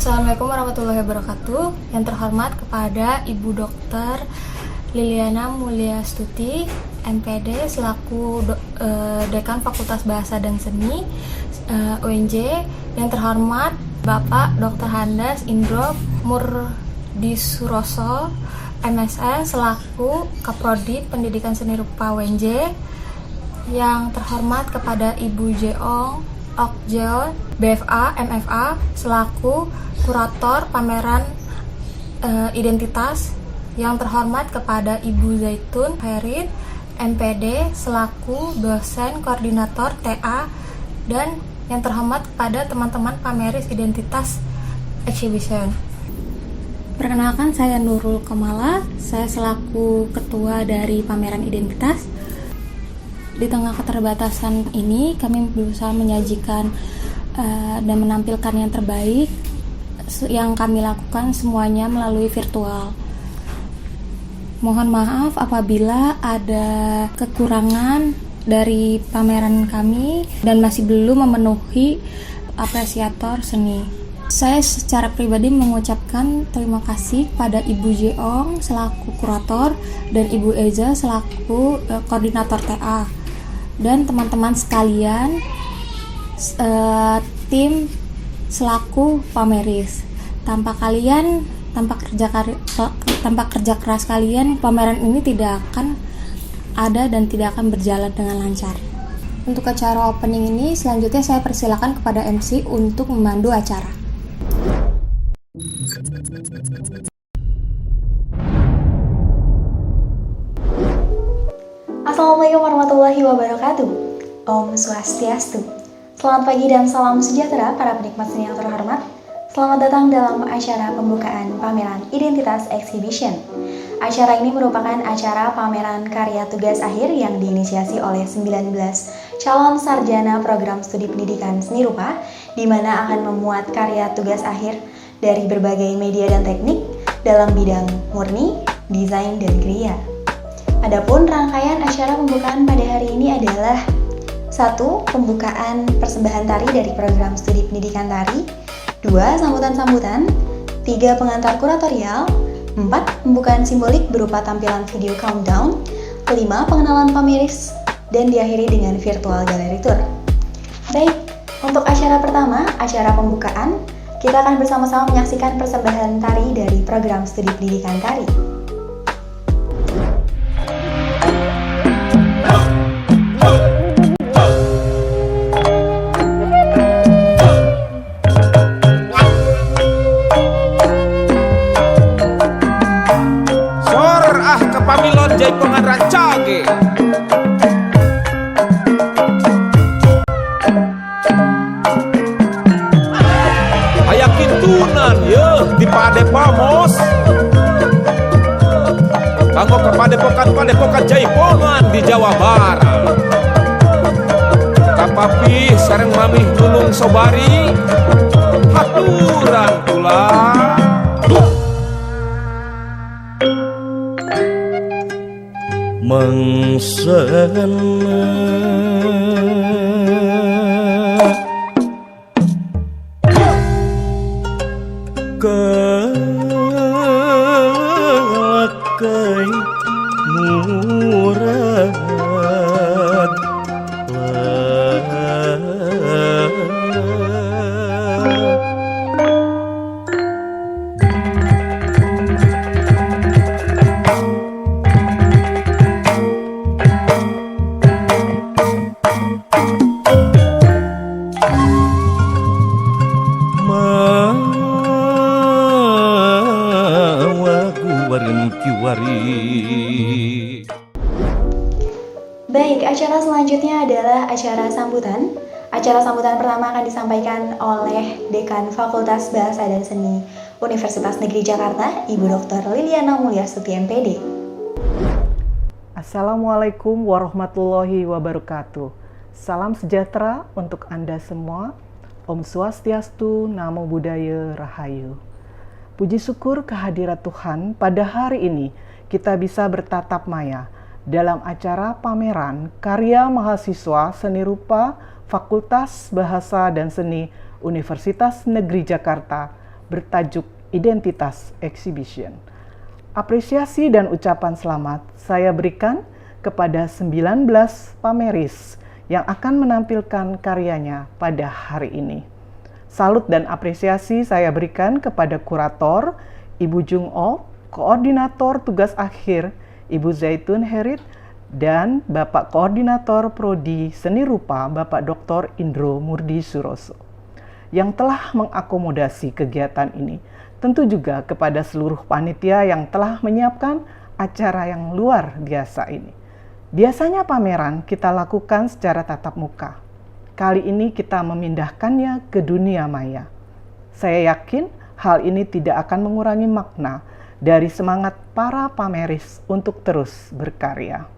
Assalamualaikum warahmatullahi wabarakatuh. Yang terhormat kepada Ibu Dr. Liliana Mulyastuti, MPD, selaku Dekan Fakultas Bahasa dan Seni UNJ. Yang terhormat Bapak Dr. Handas Indro Murdisuroso, MSN, selaku Kaprodi Pendidikan Seni Rupa UNJ. Yang terhormat kepada Ibu Jeong Okjeon, BFA, MFA, selaku Kurator Pameran Identitas. Yang terhormat kepada Ibu Zaitun Herit, MPD, selaku Dosen Koordinator TA. Dan yang terhormat kepada teman-teman Pameris Identitas Exhibition. Perkenalkan, saya Nurul Kamala, saya selaku Ketua dari Pameran Identitas. Di tengah keterbatasan ini, kami berusaha menyajikan dan menampilkan yang terbaik yang kami lakukan semuanya melalui virtual. Mohon maaf apabila ada kekurangan dari pameran kami dan masih belum memenuhi apresiator seni. Saya secara pribadi mengucapkan terima kasih pada Ibu Jeong selaku kurator dan Ibu Eza selaku koordinator TA. Dan teman-teman sekalian, tim selaku pameris. Tanpa kerja keras kalian, pameran ini tidak akan ada dan tidak akan berjalan dengan lancar. Untuk acara opening ini, selanjutnya saya persilakan kepada MC untuk memandu acara. Assalamualaikum warahmatullahi wabarakatuh. Om Swastiastu. Selamat pagi dan salam sejahtera para penikmat seni yang terhormat. Selamat datang dalam acara pembukaan Pameran Identitas Exhibition. Acara ini merupakan acara pameran karya tugas akhir yang diinisiasi oleh 19 calon sarjana program studi pendidikan seni rupa, di mana akan memuat karya tugas akhir dari berbagai media dan teknik dalam bidang murni, desain, dan kriya. Adapun rangkaian acara pembukaan pada hari ini adalah 1. Pembukaan persembahan tari dari program studi pendidikan tari, 2. Sambutan-sambutan, 3. Pengantar kuratorial, 4. Pembukaan simbolik berupa tampilan video countdown, 5. Pengenalan pameris, dan diakhiri dengan virtual gallery tour. Baik, untuk acara pertama, acara pembukaan, kita akan bersama-sama menyaksikan persembahan tari dari program studi pendidikan tari. Jaipongan Rancage. Ayak kintunan ya di Padepamos. Kanggo ke padepokan Jaipongan di Jawa Barat. Kapapi sareng mamih nulung sobari haturan tulang. Mengsana kelakai murad Baik, acara selanjutnya adalah acara sambutan. Acara sambutan pertama akan disampaikan oleh Dekan Fakultas Bahasa dan Seni Universitas Negeri Jakarta, Ibu Dr. Liliana Mulyastuti, MPD. Assalamualaikum warahmatullahi wabarakatuh. Salam sejahtera untuk Anda semua. Om Swastiastu, Namo Buddhaya, Rahayu. Puji syukur kehadirat Tuhan pada hari ini kita bisa bertatap maya dalam acara pameran karya mahasiswa seni rupa Fakultas Bahasa dan Seni Universitas Negeri Jakarta bertajuk Identitas Exhibition. Apresiasi dan ucapan selamat saya berikan kepada 19 pameris yang akan menampilkan karyanya pada hari ini. Salut dan apresiasi saya berikan kepada kurator Ibu Jung Oh, koordinator tugas akhir Ibu Zaitun Herit, dan Bapak Koordinator Prodi Seni Rupa Bapak Dr. Indro Murdi Suroso yang telah mengakomodasi kegiatan ini. Tentu juga kepada seluruh panitia yang telah menyiapkan acara yang luar biasa ini. Biasanya pameran kita lakukan secara tatap muka. Kali ini kita memindahkannya ke dunia maya. Saya yakin hal ini tidak akan mengurangi makna dari semangat para pameris untuk terus berkarya.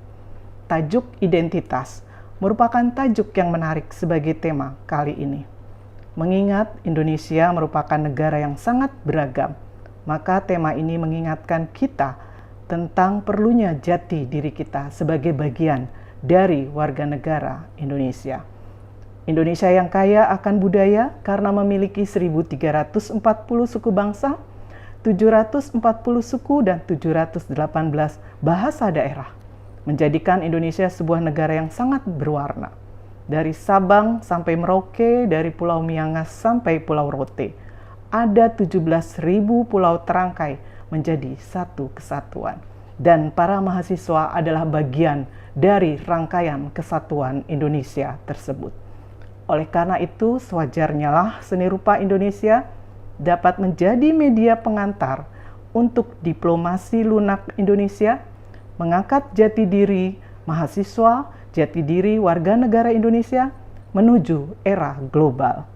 Tajuk identitas merupakan tajuk yang menarik sebagai tema kali ini. Mengingat Indonesia merupakan negara yang sangat beragam, maka tema ini mengingatkan kita tentang perlunya jati diri kita sebagai bagian dari warga negara Indonesia. Indonesia yang kaya akan budaya karena memiliki 1.340 suku bangsa, 740 suku dan 718 bahasa daerah, menjadikan Indonesia sebuah negara yang sangat berwarna. Dari Sabang sampai Merauke, dari Pulau Miangas sampai Pulau Rote, ada 17.000 pulau terangkai menjadi satu kesatuan. Dan para mahasiswa adalah bagian dari rangkaian kesatuan Indonesia tersebut. Oleh karena itu, sewajarnya lah seni rupa Indonesia dapat menjadi media pengantar untuk diplomasi lunak Indonesia, mengangkat jati diri mahasiswa, jati diri warga negara Indonesia menuju era global.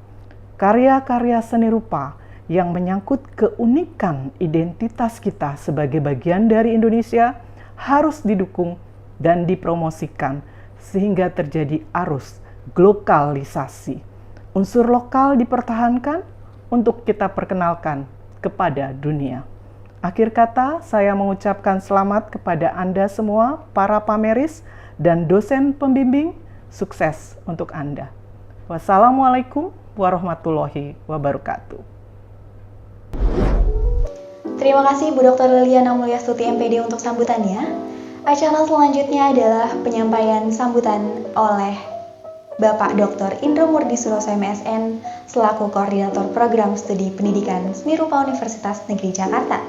Karya-karya seni rupa yang menyangkut keunikan identitas kita sebagai bagian dari Indonesia harus didukung dan dipromosikan sehingga terjadi arus globalisasi. Unsur lokal dipertahankan untuk kita perkenalkan kepada dunia. Akhir kata, saya mengucapkan selamat kepada Anda semua, para pameris dan dosen pembimbing. Sukses untuk Anda. Wassalamualaikum warahmatullahi wabarakatuh. Terima kasih Bu Dr. Liliana Mulyastuti MPD untuk sambutannya. Acara selanjutnya adalah penyampaian sambutan oleh Bapak Dr. Indro Murdi Suroso MSN selaku Koordinator Program Studi Pendidikan Seni Rupa Universitas Negeri Jakarta.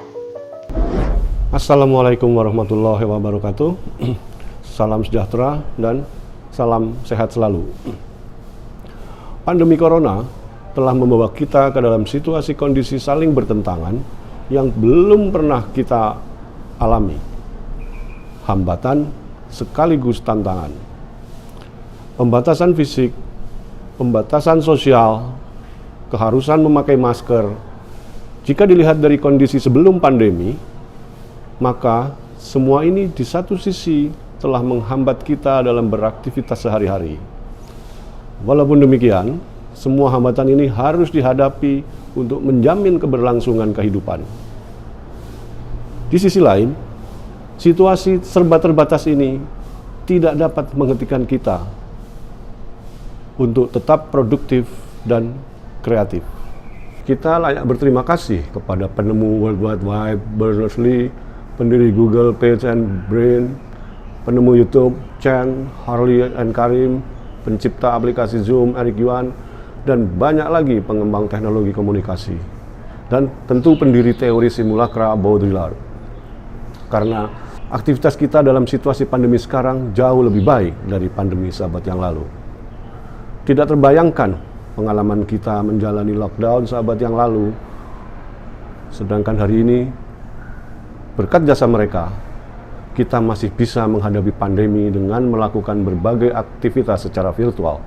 Assalamualaikum warahmatullahi wabarakatuh. Salam sejahtera dan salam sehat selalu. Pandemi Corona telah membawa kita ke dalam situasi kondisi saling bertentangan yang belum pernah kita alami. Hambatan sekaligus tantangan. Pembatasan fisik, pembatasan sosial, keharusan memakai masker. Jika dilihat dari kondisi sebelum pandemi, maka semua ini di satu sisi telah menghambat kita dalam beraktivitas sehari-hari. Walaupun demikian, semua hambatan ini harus dihadapi untuk menjamin keberlangsungan kehidupan. Di sisi lain, situasi serba terbatas ini tidak dapat menghentikan kita untuk tetap produktif dan kreatif. Kita layak berterima kasih kepada penemu World Wide Web, Berners-Lee, pendiri Google, Page and Brain, penemu YouTube, Chen, Harley and Karim, pencipta aplikasi Zoom, Eric Yuan, dan banyak lagi pengembang teknologi komunikasi. Dan tentu pendiri teori simulakra Baudrillard. Karena aktivitas kita dalam situasi pandemi sekarang jauh lebih baik dari pandemi sahabat yang lalu. Tidak terbayangkan pengalaman kita menjalani lockdown sahabat yang lalu. Sedangkan hari ini, berkat jasa mereka, kita masih bisa menghadapi pandemi dengan melakukan berbagai aktivitas secara virtual,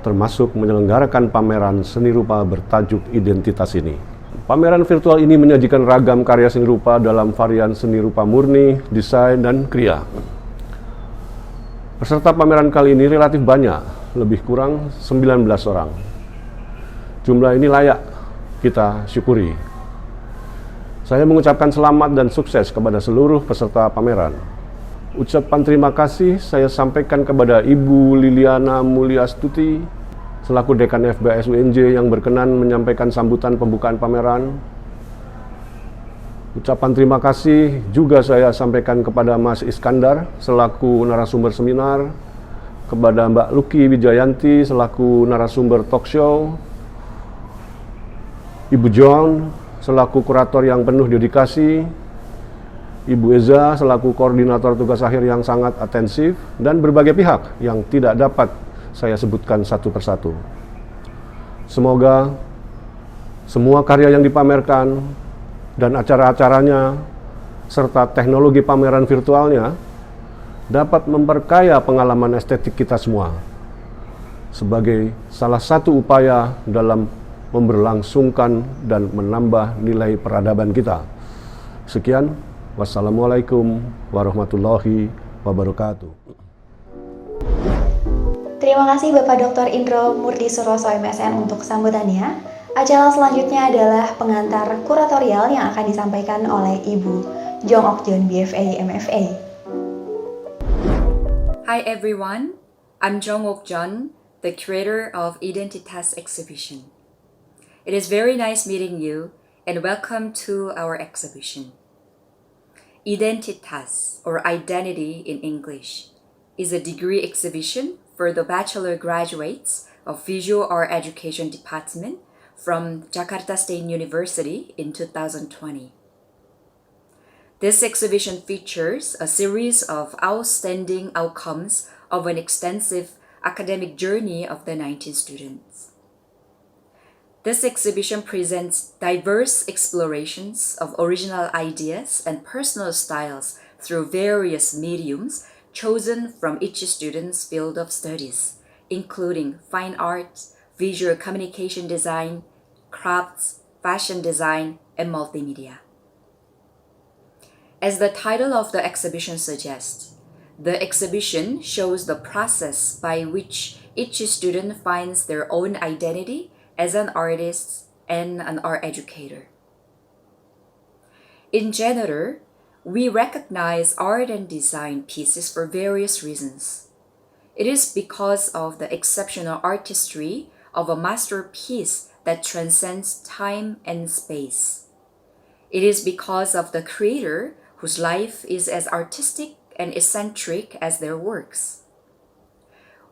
termasuk menyelenggarakan pameran seni rupa bertajuk Identitas ini. Pameran virtual ini menyajikan ragam karya seni rupa dalam varian seni rupa murni, desain, dan kriya. Peserta pameran kali ini relatif banyak, lebih kurang 19 orang. Jumlah ini layak kita syukuri. Saya mengucapkan selamat dan sukses kepada seluruh peserta pameran. Ucapan terima kasih saya sampaikan kepada Ibu Liliana Mulyastuti selaku Dekan FBS UNJ yang berkenan menyampaikan sambutan pembukaan pameran. Ucapan terima kasih juga saya sampaikan kepada Mas Iskandar selaku narasumber seminar, kepada Mbak Luki Wijayanti selaku narasumber talk show, Ibu John selaku kurator yang penuh dedikasi, Ibu Eza selaku koordinator tugas akhir yang sangat atensif, dan berbagai pihak yang tidak dapat saya sebutkan satu persatu. Semoga semua karya yang dipamerkan dan acara-acaranya serta teknologi pameran virtualnya dapat memperkaya pengalaman estetik kita semua sebagai salah satu upaya dalam memberlangsungkan dan menambah nilai peradaban kita. Sekian. Wassalamualaikum warahmatullahi wabarakatuh. Terima kasih Bapak Dr. Indro Murti Suroso MSN untuk sambutannya. Acara selanjutnya adalah pengantar kuratorial yang akan disampaikan oleh Ibu Jong Ok Jeon BFA MFA. Hi everyone, I'm Jong Ok Jeon, the curator of Identitas Exhibition. It is very nice meeting you and welcome to our exhibition. Identitas, or identity in English, is a degree exhibition for the bachelor graduates of Visual Art Education Department from Jakarta State University in 2020. This exhibition features a series of outstanding outcomes of an extensive academic journey of the 19 students. This exhibition presents diverse explorations of original ideas and personal styles through various mediums chosen from each student's field of studies, including fine arts, visual communication design, crafts, fashion design, and multimedia. As the title of the exhibition suggests, the exhibition shows the process by which each student finds their own identity as an artist and an art educator. In general, we recognize art and design pieces for various reasons. It is because of the exceptional artistry of a masterpiece that transcends time and space. It is because of the creator whose life is as artistic and eccentric as their works.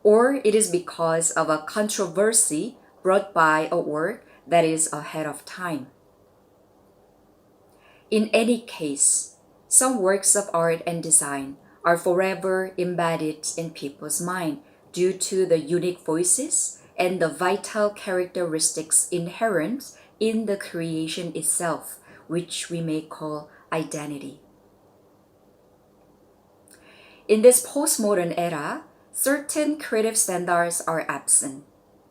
Or it is because of a controversy brought by a work that is ahead of time. In any case, some works of art and design are forever embedded in people's mind due to the unique voices and the vital characteristics inherent in the creation itself, which we may call identity. In this postmodern era, certain creative standards are absent.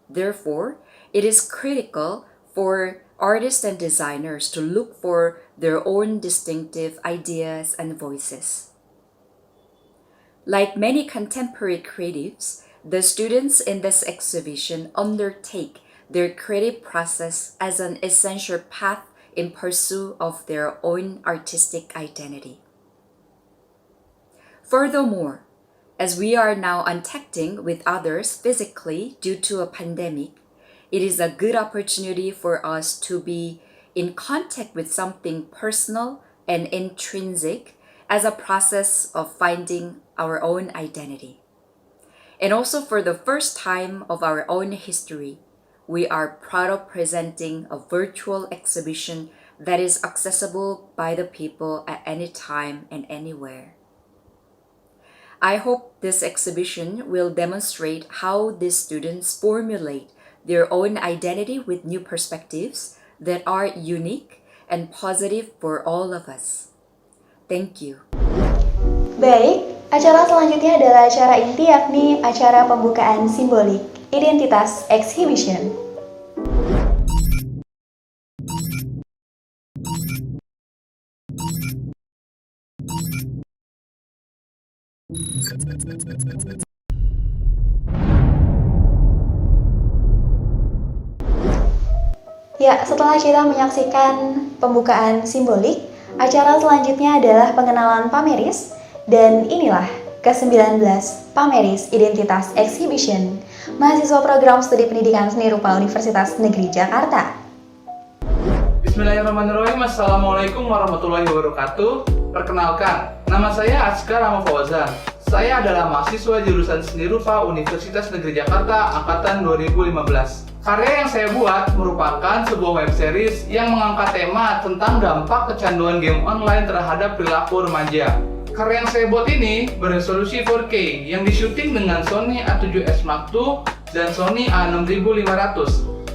Therefore, it is critical for artists and designers to look for their own distinctive ideas and voices. Like many contemporary creatives, the students in this exhibition undertake their creative process as an essential path in pursuit of their own artistic identity. Furthermore, as we are now interacting with others physically due to a pandemic, it is a good opportunity for us to be in contact with something personal and intrinsic as a process of finding our own identity. And also for the first time of our own history, we are proud of presenting a virtual exhibition that is accessible by the people at any time and anywhere. I hope this exhibition will demonstrate how these students formulate their own identity with new perspectives that are unique and positive for all of us. Thank you. Baik, acara selanjutnya adalah acara inti yakni acara pembukaan simbolik Identitas Exhibition. Ya, setelah kita menyaksikan pembukaan simbolik, acara selanjutnya adalah pengenalan pameris Dan inilah ke-19 Pameris Identitas Exhibition, mahasiswa program studi pendidikan seni rupa Universitas Negeri Jakarta. Bismillahirrahmanirrahim. Assalamualaikum warahmatullahi wabarakatuh. Perkenalkan, nama saya Askar Ahmad Fauzan. Saya adalah mahasiswa jurusan seni rupa Universitas Negeri Jakarta angkatan 2015. Karya yang saya buat merupakan sebuah web series yang mengangkat tema tentang dampak kecanduan game online terhadap perilaku remaja. Karya yang saya buat ini beresolusi 4K yang disyuting dengan Sony A7S Mark II dan Sony A6500.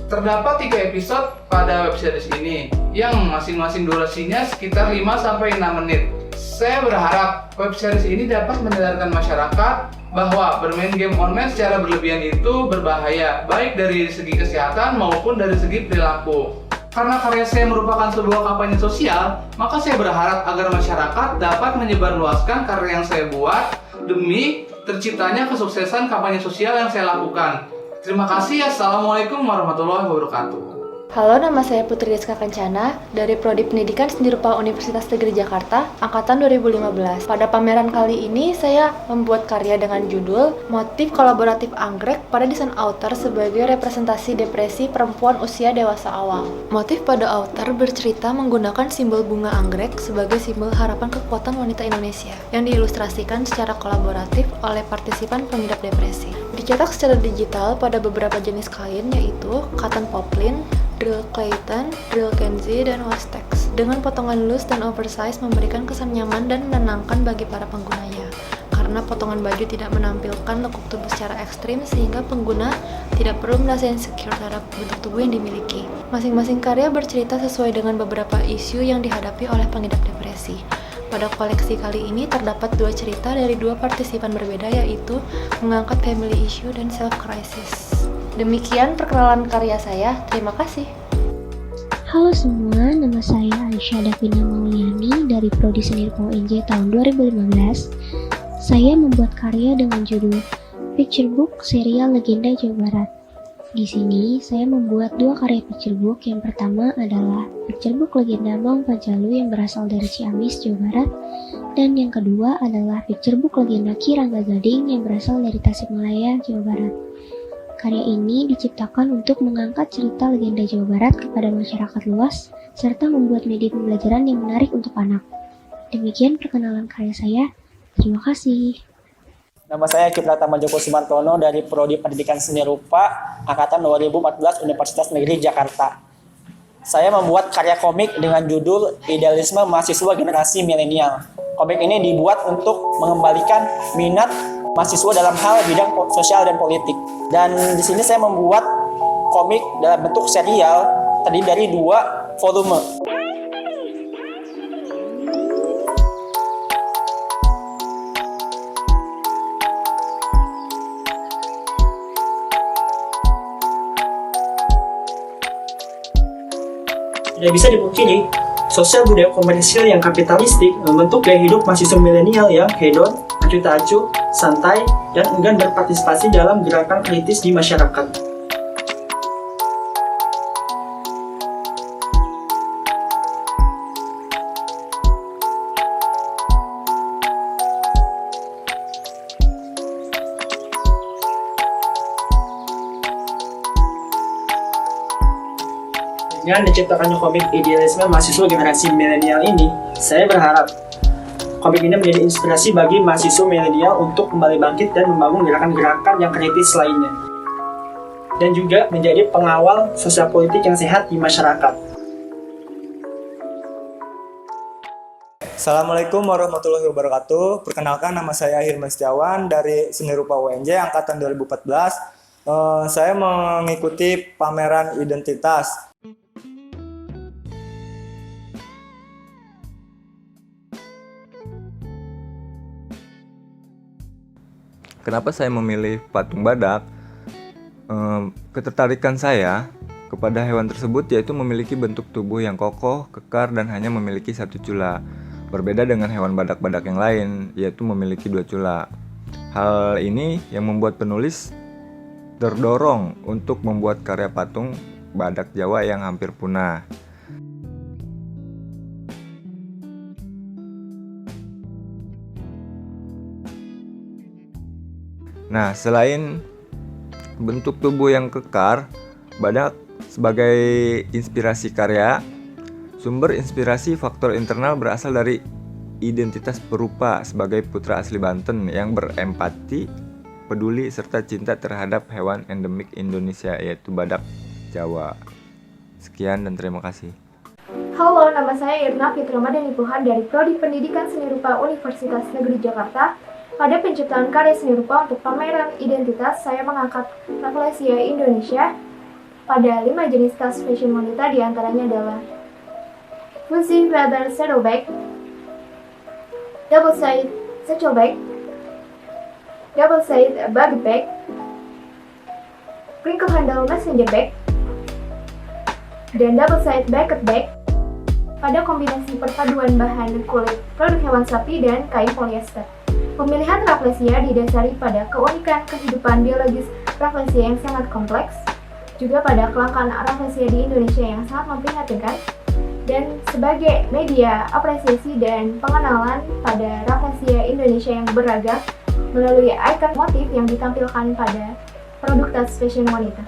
Terdapat 3 episode pada web series ini yang masing-masing durasinya sekitar 5-6 menit. Saya berharap web series ini dapat menyadarkan masyarakat bahwa bermain game online secara berlebihan itu berbahaya, baik dari segi kesehatan maupun dari segi perilaku. Karena karya saya merupakan sebuah kampanye sosial, maka saya berharap agar masyarakat dapat menyebarluaskan karya yang saya buat demi terciptanya kesuksesan kampanye sosial yang saya lakukan. Terima kasih. Assalamualaikum warahmatullahi wabarakatuh. Halo, nama saya Putri Rizka Kencana dari Prodi Pendidikan Seni Rupa Universitas Negeri Jakarta, Angkatan 2015. Pada pameran kali ini, saya membuat karya dengan judul Motif Kolaboratif Anggrek pada desain outer sebagai representasi depresi perempuan usia dewasa awal. Motif pada outer bercerita menggunakan simbol bunga anggrek sebagai simbol harapan kekuatan wanita Indonesia yang diilustrasikan secara kolaboratif oleh partisipan pengidap depresi. Dicetak secara digital pada beberapa jenis kain yaitu cotton poplin, drill Clayton, drill Kenzie, dan Wastex. Dengan potongan loose dan oversize memberikan kesan nyaman dan menenangkan bagi para penggunanya. Karena potongan baju tidak menampilkan lekuk tubuh secara ekstrim sehingga pengguna tidak perlu merasa insecure terhadap bentuk tubuh yang dimiliki. Masing-masing karya bercerita sesuai dengan beberapa isu yang dihadapi oleh pengidap depresi. Pada koleksi kali ini terdapat 2 cerita dari 2 partisipan berbeda, yaitu mengangkat family issue dan self-crisis. Demikian perkenalan karya saya. Terima kasih. Halo semua, nama saya Aisyah Davina Mauliani dari Prodi Seni Rupa UNJ tahun 2015. Saya membuat karya dengan judul Picture Book Serial Legenda Jawa Barat. Di sini saya membuat 2 karya picture book. Yang pertama adalah Picture Book Legenda Maung Panjalu yang berasal dari Ciamis, Jawa Barat. Dan yang kedua adalah Picture Book Legenda Ki Rangga Gading yang berasal dari Tasikmalaya, Jawa Barat. Karya ini diciptakan untuk mengangkat cerita legenda Jawa Barat kepada masyarakat luas, serta membuat media pembelajaran yang menarik untuk anak. Demikian perkenalan karya saya. Terima kasih. Nama saya Kipratama Joko Sumartono dari Prodi Pendidikan Seni Rupa Angkatan 2014 Universitas Negeri Jakarta. Saya membuat karya komik dengan judul Idealisme Mahasiswa Generasi Milenial. Komik ini dibuat untuk mengembalikan minat mahasiswa dalam hal bidang sosial dan politik. Dan di sini saya membuat komik dalam bentuk serial terdiri dari 2 volume. Tidak bisa dipungkiri, sosial budaya komersil yang kapitalistik membentuk gaya hidup mahasiswa milenial yang hedon, acuh-tak-acuh, santai, dan enggan berpartisipasi dalam gerakan kritis di masyarakat. Dengan diciptakannya komik Idealisme Mahasiswa Generasi Milenial ini, saya berharap komik ini menjadi inspirasi bagi mahasiswa milenial untuk kembali bangkit dan membangun gerakan-gerakan yang kritis lainnya. Dan juga menjadi pengawal sosial politik yang sehat di masyarakat. Assalamualaikum warahmatullahi wabarakatuh. Perkenalkan, nama saya Hilman Setiawan dari Seni Rupa UNJ Angkatan 2014. Saya mengikuti pameran identitas. Kenapa saya memilih patung badak? Ketertarikan saya kepada hewan tersebut yaitu memiliki bentuk tubuh yang kokoh, kekar, dan hanya memiliki 1 cula. Berbeda dengan hewan badak-badak yang lain, yaitu memiliki 2 cula. Hal ini yang membuat penulis terdorong untuk membuat karya patung badak Jawa yang hampir punah. Nah, selain bentuk tubuh yang kekar, badak sebagai inspirasi karya, sumber inspirasi faktor internal berasal dari identitas perupa sebagai putra asli Banten yang berempati, peduli, serta cinta terhadap hewan endemik Indonesia yaitu badak Jawa. Sekian dan terima kasih. Halo, nama saya Irna Fitri Ramadhani Puhan dari Prodi Pendidikan Seni Rupa Universitas Negeri Jakarta. Pada penciptaan karya seni rupa untuk pameran identitas, saya mengangkat Rafflesia Indonesia pada 5 jenis tas fashion wanita, diantaranya adalah Fuzzy Feather Saddleback, Double Side Satchel Bag, Double Side Buggy Bag, Crinkle Handle Messenger Bag, dan Double Side Bucket Bag pada kombinasi perpaduan bahan kulit produk hewan sapi dan kain polyester. Pemilihan Rafflesia didasari pada keunikan kehidupan biologis Rafflesia yang sangat kompleks, juga pada kelangkaan Rafflesia di Indonesia yang sangat memprihatinkan, dan sebagai media apresiasi dan pengenalan pada Rafflesia Indonesia yang beragam melalui ikon motif yang ditampilkan pada produk tas fashion wanita.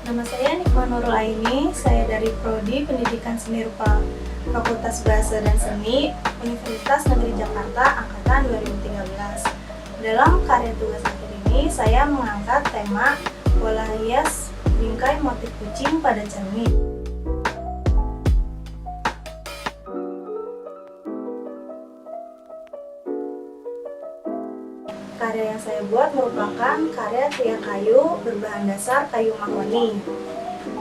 Nama saya Nikma Nurul Aini, saya dari Prodi Pendidikan Seni Rupa Fakultas Bahasa dan Seni Universitas Negeri Jakarta Angkatan 2013. Dalam karya tugas akhir ini, saya mengangkat tema pola hias bingkai motif kucing pada cermin. Karya yang saya buat merupakan karya kriya kayu berbahan dasar kayu mahoni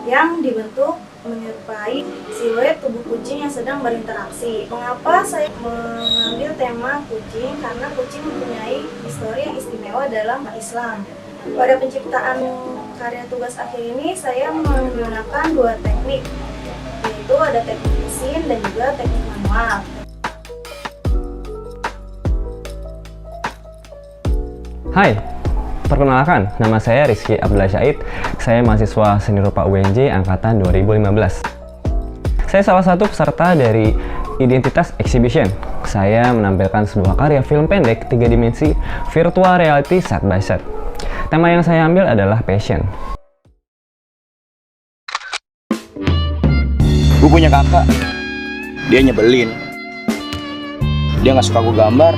yang dibentuk menyerupai siluet tubuh kucing yang sedang berinteraksi. Mengapa saya mengambil tema kucing? Karena kucing mempunyai histori yang istimewa dalam Islam. Pada penciptaan karya tugas akhir ini, saya menggunakan 2 teknik, yaitu ada teknik mesin dan juga teknik manual. Hai, perkenalkan, nama saya Rizky Abdullah Syahid. Saya mahasiswa seni rupa UNJ angkatan 2015. Saya salah satu peserta dari Identitas Exhibition. Saya menampilkan sebuah karya film pendek 3 dimensi virtual reality side by side. Tema yang saya ambil adalah passion. Gue punya kakak, dia nyebelin. Dia nggak suka gue gambar,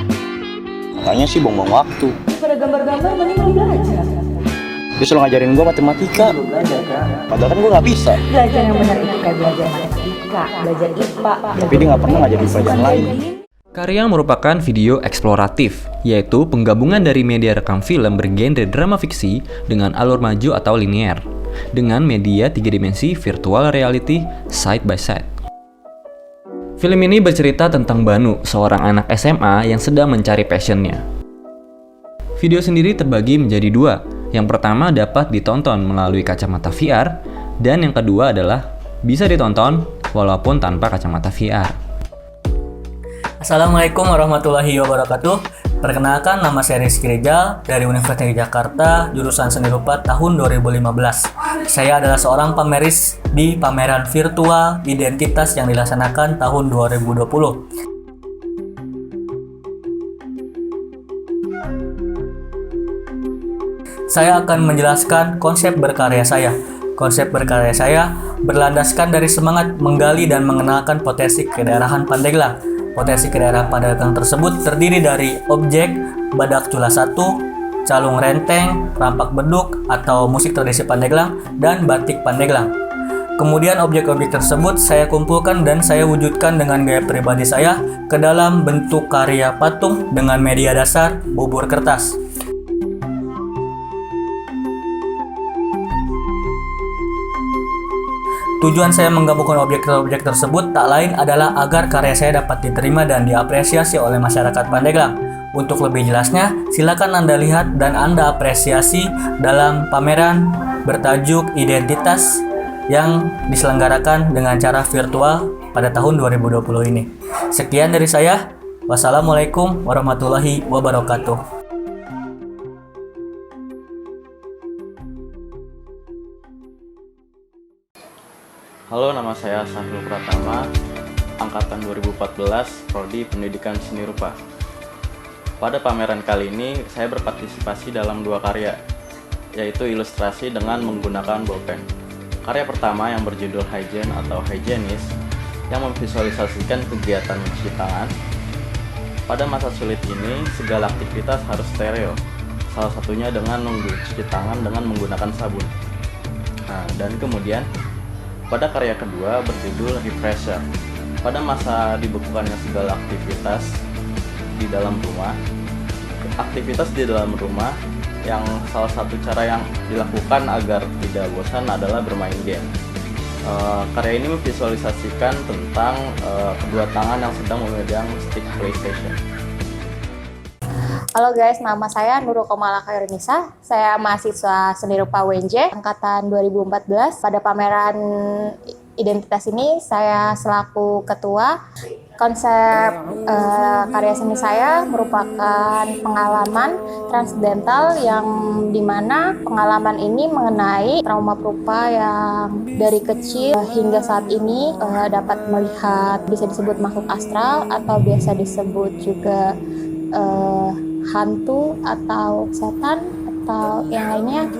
katanya sih buang-buang waktu. Pada gambar-gambar mending lu belajar. Dia selalu ngajarin gue matematika. Padahal kan gue nggak bisa. Belajar yang benar itu kayak belajar matematika, belajar IPA. Tapi dia nggak pernah ngajarin pelajaran lain. Karya merupakan video eksploratif, yaitu penggabungan dari media rekam film bergenre drama fiksi dengan alur maju atau linear, dengan media 3 dimensi virtual reality side by side. Film ini bercerita tentang Banu, seorang anak SMA yang sedang mencari passionnya. Video sendiri terbagi menjadi 2. Yang pertama dapat ditonton melalui kacamata VR, dan yang kedua adalah bisa ditonton walaupun tanpa kacamata VR. Assalamualaikum warahmatullahi wabarakatuh. Perkenalkan, nama saya Rizky Rijal dari Universitas Negeri Jakarta, jurusan Seni Rupa tahun 2015. Saya adalah seorang pameris di pameran virtual identitas yang dilaksanakan tahun 2020. Saya akan menjelaskan konsep berkarya saya. Konsep berkarya saya berlandaskan dari semangat menggali dan mengenalkan potensi kedaerahan Pandeglang. Potensi kedaerahan Pandeglang tersebut terdiri dari objek badak cula 1, calung renteng, rampak beduk atau musik tradisi Pandeglang, dan batik Pandeglang. Kemudian objek-objek tersebut saya kumpulkan dan saya wujudkan dengan gaya pribadi saya ke dalam bentuk karya patung dengan media dasar bubur kertas. Tujuan saya menggabungkan objek-objek tersebut tak lain adalah agar karya saya dapat diterima dan diapresiasi oleh masyarakat Pandeglang. Untuk lebih jelasnya, silakan Anda lihat dan Anda apresiasi dalam pameran bertajuk Identitas yang diselenggarakan dengan cara virtual pada tahun 2020 ini. Sekian dari saya. Wassalamualaikum warahmatullahi wabarakatuh. Halo, nama saya Sahrul Pratama, angkatan 2014, Prodi Pendidikan Seni Rupa. Pada pameran kali ini, saya berpartisipasi dalam 2 karya, yaitu ilustrasi dengan menggunakan bolpen. Karya pertama yang berjudul Hygiene atau Hygienist, yang memvisualisasikan kegiatan mencuci tangan. Pada masa sulit ini, segala aktivitas harus steril, salah satunya dengan mencuci tangan dengan menggunakan sabun. Nah, dan kemudian pada karya kedua berjudul Refresher. Pada masa dibekukannya segala aktivitas di dalam rumah, yang salah satu cara yang dilakukan agar tidak bosan adalah bermain game. Karya ini memvisualisasikan tentang kedua tangan yang sedang memegang stick PlayStation. Halo guys, nama saya Nurul Komala Khairunisa. Saya mahasiswa seni rupa UNJ angkatan 2014. Pada pameran identitas ini saya selaku ketua. Konsep karya seni saya merupakan pengalaman transdental yang dimana pengalaman ini mengenai trauma perupa yang dari kecil hingga saat ini dapat melihat, bisa disebut makhluk astral atau biasa disebut juga hantu atau setan atau yang lainnya.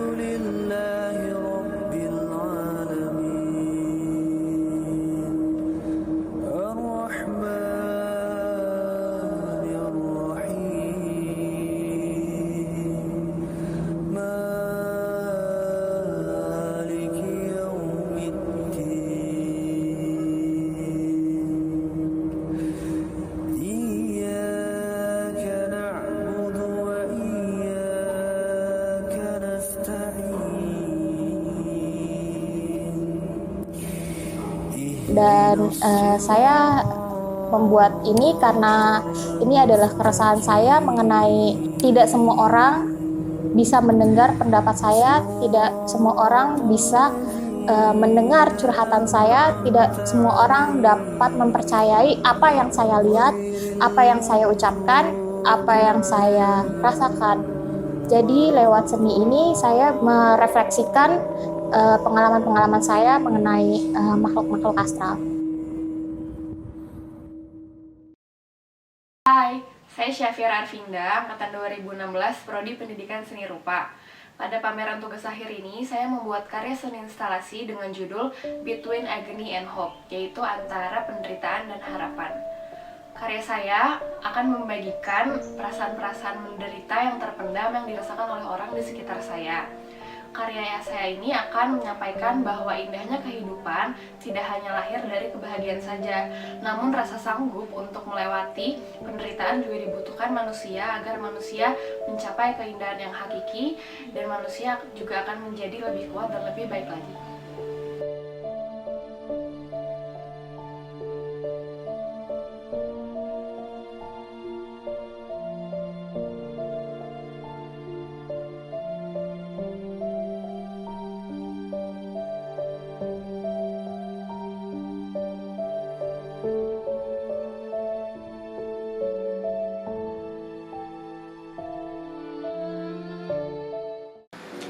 Dan saya membuat ini karena ini adalah keresahan saya mengenai tidak semua orang bisa mendengar pendapat saya, tidak semua orang bisa mendengar curhatan saya, tidak semua orang dapat mempercayai apa yang saya lihat, apa yang saya ucapkan, apa yang saya rasakan. Jadi lewat seni ini saya merefleksikan pengalaman-pengalaman saya mengenai makhluk-makhluk astral. Hai, saya Syafira Arvinda, angkatan 2016, Prodi Pendidikan Seni Rupa. Pada pameran tugas akhir ini, saya membuat karya seni instalasi dengan judul Between Agony and Hope, yaitu antara penderitaan dan harapan. Karya saya akan membagikan perasaan-perasaan menderita yang terpendam yang dirasakan oleh orang di sekitar saya. Karya saya ini akan menyampaikan bahwa indahnya kehidupan tidak hanya lahir dari kebahagiaan saja, namun rasa sanggup untuk melewati penderitaan juga dibutuhkan manusia agar manusia mencapai keindahan yang hakiki dan manusia juga akan menjadi lebih kuat dan lebih baik lagi.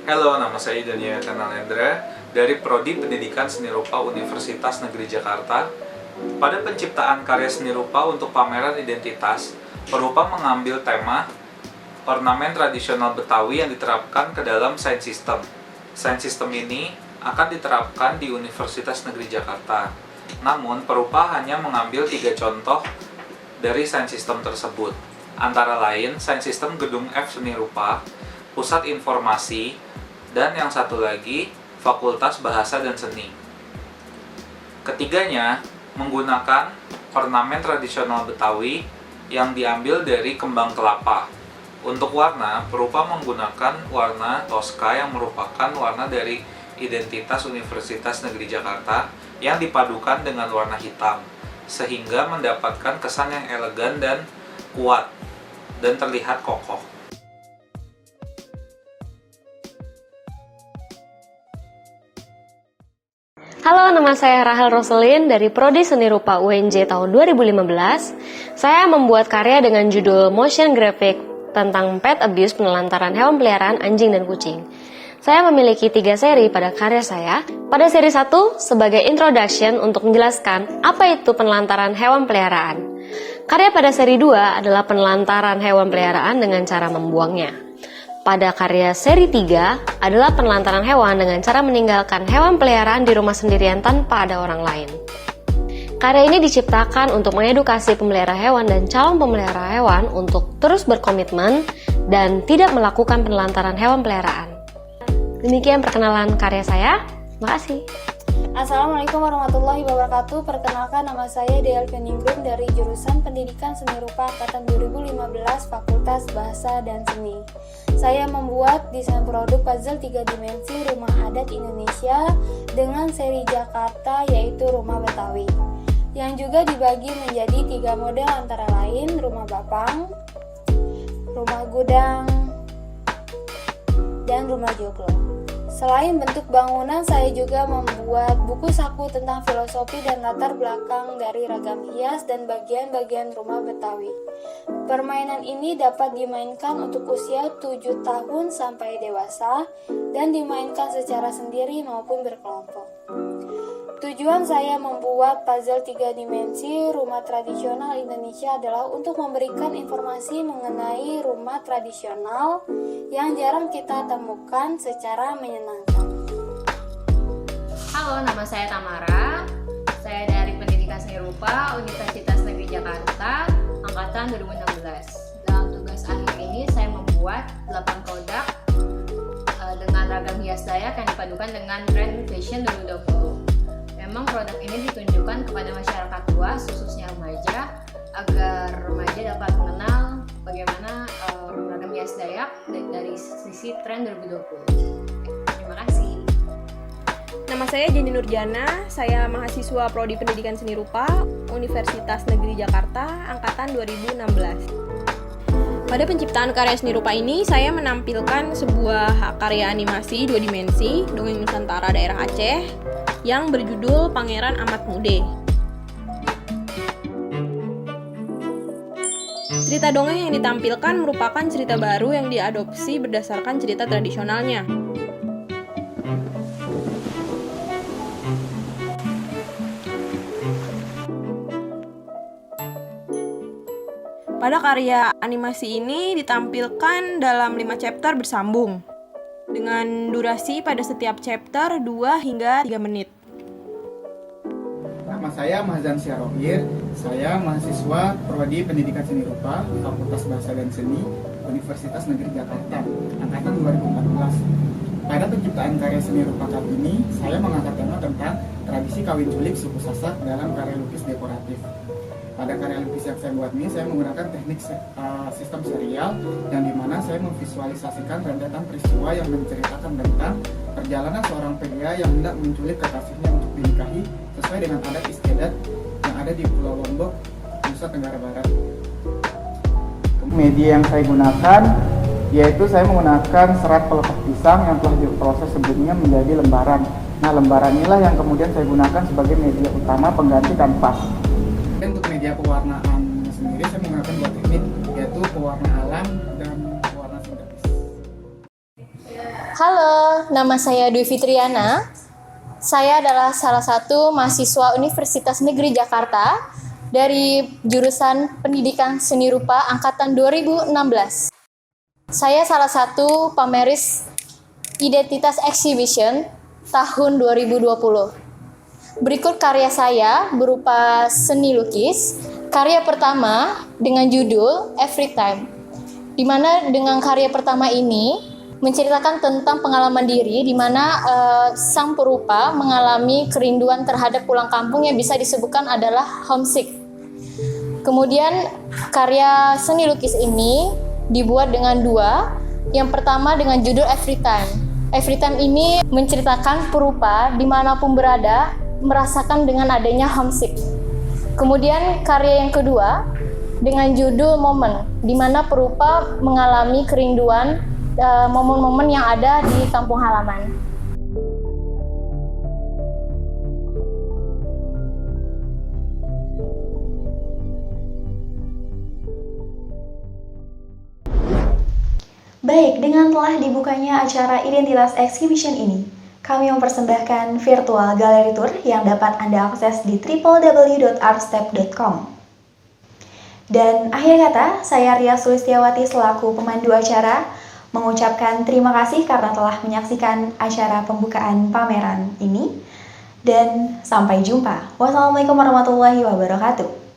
Halo, nama saya Dania Kanalendra dari Prodi Pendidikan Seni Rupa Universitas Negeri Jakarta. Pada penciptaan karya seni rupa untuk pameran identitas, perupa mengambil tema ornamen tradisional Betawi yang diterapkan ke dalam Science System. Science System ini akan diterapkan di Universitas Negeri Jakarta. Namun, perupa hanya mengambil 3 contoh dari Science System tersebut. Antara lain, Science System Gedung F Seni Rupa, Pusat Informasi, dan yang satu lagi, Fakultas Bahasa dan Seni. Ketiganya menggunakan ornamen tradisional Betawi yang diambil dari kembang kelapa. Untuk warna, perupa menggunakan warna Tosca yang merupakan warna dari identitas Universitas Negeri Jakarta yang dipadukan dengan warna hitam, sehingga mendapatkan kesan yang elegan dan kuat, dan terlihat kokoh. Halo, nama saya Rahel Roselin dari Prodi Seni Rupa UNJ tahun 2015. Saya membuat karya dengan judul Motion Graphic tentang pet abuse penelantaran hewan peliharaan anjing dan kucing. Saya memiliki 3 seri pada karya saya. Pada seri 1 sebagai introduction untuk menjelaskan apa itu penelantaran hewan peliharaan. Karya pada seri 2 adalah penelantaran hewan peliharaan dengan cara membuangnya. Pada karya seri 3 adalah penelantaran hewan dengan cara meninggalkan hewan peliharaan di rumah sendirian tanpa ada orang lain. Karya ini diciptakan untuk mengedukasi pemelihara hewan dan calon pemelihara hewan untuk terus berkomitmen dan tidak melakukan penelantaran hewan peliharaan. Demikian perkenalan karya saya. Terima kasih. Assalamualaikum warahmatullahi wabarakatuh. Perkenalkan, nama saya Delvin Inggrum dari jurusan Pendidikan Seni Rupa angkatan 2015 Fakultas Bahasa dan Seni. Saya membuat desain produk puzzle 3 dimensi rumah adat Indonesia dengan seri Jakarta, yaitu rumah Betawi, yang juga dibagi menjadi 3 model antara lain rumah bapang, rumah gudang, dan rumah joglo. Selain bentuk bangunan, saya juga membuat buku saku tentang filosofi dan latar belakang dari ragam hias dan bagian-bagian rumah Betawi. Permainan ini dapat dimainkan untuk usia 7 tahun sampai dewasa dan dimainkan secara sendiri maupun berkelompok. Tujuan saya membuat puzzle 3 dimensi rumah tradisional Indonesia adalah untuk memberikan informasi mengenai rumah tradisional yang jarang kita temukan secara menyenangkan. Halo, nama saya Tamara. Saya dari Pendidikan Seni Rupa Universitas Negeri Jakarta, angkatan 2016. Dalam tugas akhir ini saya membuat 8 kodak dengan ragam hias Dayak yang dipadukan dengan tren fashion 2020. Memang produk ini ditunjukkan kepada masyarakat luas, khususnya remaja, agar remaja dapat mengenal bagaimana ragam hias Dayak dari sisi tren 2020. Terima kasih. Nama saya Jenny Nurjana, saya mahasiswa Prodi Pendidikan Seni Rupa Universitas Negeri Jakarta, angkatan 2016. Pada penciptaan karya seni rupa ini, saya menampilkan sebuah karya animasi 2 dimensi, dongeng Nusantara daerah Aceh, yang berjudul Pangeran Amat Mude. Cerita dongeng yang ditampilkan merupakan cerita baru yang diadopsi berdasarkan cerita tradisionalnya. Pada karya animasi ini ditampilkan dalam 5 chapter bersambung, dengan durasi pada setiap chapter 2 hingga 3 menit. Nama saya Mahzan Syarohir, saya mahasiswa Prodi Pendidikan Seni Rupa Fakultas Bahasa dan Seni Universitas Negeri Jakarta, angkatan 2014. Pada penciptaan karya seni rupa kali ini, saya mengangkat tema tentang tradisi kawin culik suku Sasak dalam karya lukis dekoratif. Pada karya lukis yang saya buat ini, saya menggunakan teknik sistem serial yang dimana saya memvisualisasikan rentetan peristiwa yang menceritakan tentang perjalanan seorang pria yang hendak menculik kekasihnya untuk dinikahi sesuai dengan adat istiadat yang ada di Pulau Lombok, Nusa Tenggara Barat. Media yang saya gunakan yaitu saya menggunakan serat pelepas pisang yang telah diproses sebelumnya menjadi lembaran. Nah, lembaran inilah yang kemudian saya gunakan sebagai media utama pengganti kanvas. Untuk media pewarnaan sendiri saya menggunakan 2 teknik, yaitu pewarna alam dan pewarna sintetis. Halo, nama saya Dwi Fitriana. Saya adalah salah satu mahasiswa Universitas Negeri Jakarta dari jurusan Pendidikan Seni Rupa angkatan 2016. Saya salah satu pameris Identitas Exhibition tahun 2020. Berikut karya saya berupa seni lukis. Karya pertama dengan judul Every Time, di mana dengan karya pertama ini menceritakan tentang pengalaman diri, di mana sang perupa mengalami kerinduan terhadap pulang kampung yang bisa disebutkan adalah homesick. Kemudian karya seni lukis ini dibuat dengan 2. Yang pertama dengan judul Every Time. Every Time ini menceritakan perupa dimanapun berada merasakan dengan adanya homesick. Kemudian karya yang kedua dengan judul Momen, di mana perupa mengalami kerinduan momen-momen yang ada di kampung halaman. Baik, dengan telah dibukanya acara Identitas Exhibition ini, kami mempersembahkan virtual gallery tour yang dapat Anda akses di www.artstep.com. Dan akhir kata, saya Ria Sulistiawati selaku pemandu acara mengucapkan terima kasih karena telah menyaksikan acara pembukaan pameran ini. Dan sampai jumpa. Wassalamualaikum warahmatullahi wabarakatuh.